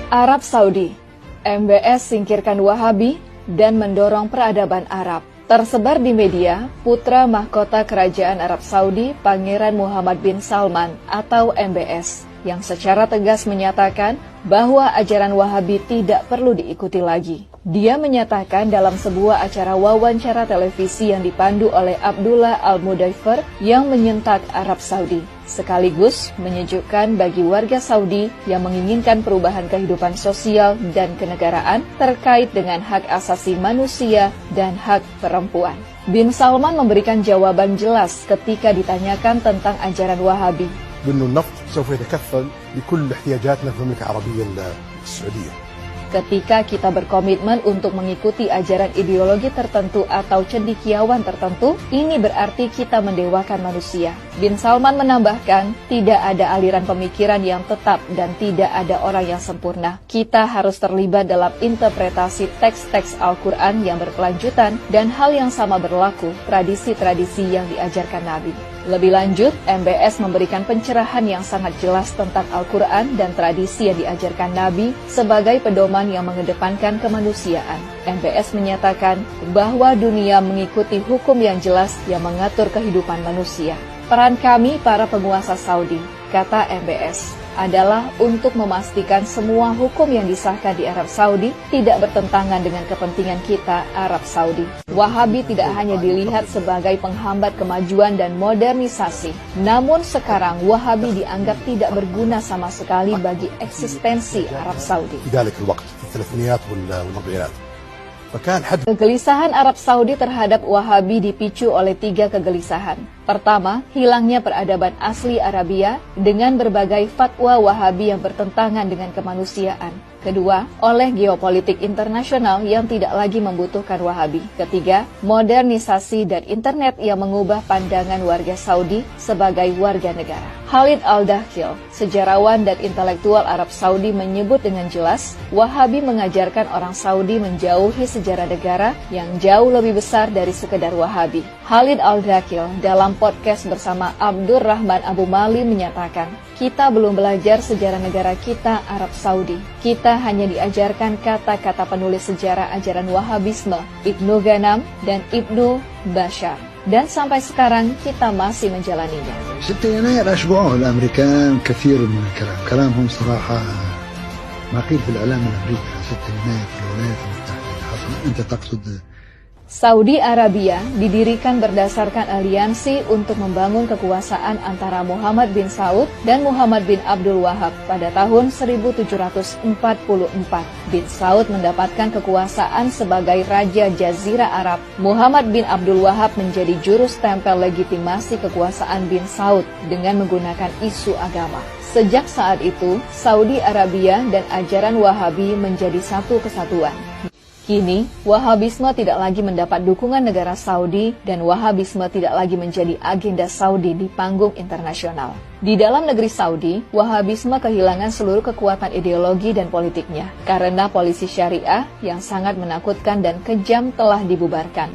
Arab Saudi, MBS singkirkan Wahabi dan mendorong peradaban Arab. Tersebar di media, putra mahkota Kerajaan Arab Saudi, Pangeran Muhammad bin Salman atau MBS, yang secara tegas menyatakan bahwa ajaran Wahabi tidak perlu diikuti lagi. Dia menyatakan dalam sebuah acara wawancara televisi yang dipandu oleh Abdullah Al-Mudaifer yang menyentak Arab Saudi, sekaligus menyejukkan bagi warga Saudi yang menginginkan perubahan kehidupan sosial dan kenegaraan terkait dengan hak asasi manusia dan hak perempuan. Bin Salman memberikan jawaban jelas ketika ditanyakan tentang ajaran Wahabi. بأنه النفط سوف يتكفل بكل احتياجاتنا في المملكة العربية السعودية. Ketika kita berkomitmen untuk mengikuti ajaran ideologi tertentu atau cendekiawan tertentu, ini berarti kita mendewakan manusia. Bin Salman menambahkan, tidak ada aliran pemikiran yang tetap dan tidak ada orang yang sempurna. Kita harus terlibat dalam interpretasi teks-teks Al-Quran yang berkelanjutan dan hal yang sama berlaku tradisi-tradisi yang diajarkan Nabi. Lebih lanjut, MBS memberikan pencerahan yang sangat jelas tentang Al-Quran dan tradisi yang diajarkan Nabi sebagai pedoman yang mengedepankan kemanusiaan. MBS menyatakan bahwa dunia mengikuti hukum yang jelas yang mengatur kehidupan manusia. Peran kami para penguasa Saudi, kata MBS, adalah untuk memastikan semua hukum yang disahkan di Arab Saudi tidak bertentangan dengan kepentingan kita Arab Saudi. Wahabi tidak hanya dilihat sebagai penghambat kemajuan dan modernisasi, namun sekarang Wahabi dianggap tidak berguna sama sekali bagi eksistensi Arab Saudi. Kegelisahan Arab Saudi terhadap Wahabi dipicu oleh 3 kegelisahan. Pertama, hilangnya peradaban asli Arabia dengan berbagai fatwa Wahabi yang bertentangan dengan kemanusiaan. Kedua, oleh geopolitik internasional yang tidak lagi membutuhkan Wahabi. Ketiga, modernisasi dan internet yang mengubah pandangan warga Saudi sebagai warga negara. Khalid Al-Dakhil, sejarawan dan intelektual Arab Saudi menyebut dengan jelas, Wahabi mengajarkan orang Saudi menjauhi sejarah negara yang jauh lebih besar dari sekedar Wahabi. Khalid Al-Dakhil dalam podcast bersama Abdur Rahman Abu Mali menyatakan, kita belum belajar sejarah negara kita Arab Saudi. Kita hanya diajarkan kata-kata penulis sejarah ajaran Wahabisme, Ibnu Ghanam dan Ibnu Bashar. Dan sampai sekarang kita masih menjalaninya. 6 يناير أشبعوه الأمريكان كثير من الكلام، كلامهم صراحة ما قيل في الإعلام الأمريكي 6 يناير في الولايات المتحدة حصل. أنت تقصد Saudi Arabia didirikan berdasarkan aliansi untuk membangun kekuasaan antara Muhammad bin Saud dan Muhammad bin Abdul Wahab pada tahun 1744. Bin Saud mendapatkan kekuasaan sebagai Raja Jazirah Arab. Muhammad bin Abdul Wahab menjadi juru stempel legitimasi kekuasaan bin Saud dengan menggunakan isu agama. Sejak saat itu, Saudi Arabia dan ajaran Wahabi menjadi satu kesatuan. Kini, Wahabisme tidak lagi mendapat dukungan negara Saudi dan Wahabisme tidak lagi menjadi agenda Saudi di panggung internasional. Di dalam negeri Saudi, Wahabisme kehilangan seluruh kekuatan ideologi dan politiknya karena polisi syariah yang sangat menakutkan dan kejam telah dibubarkan.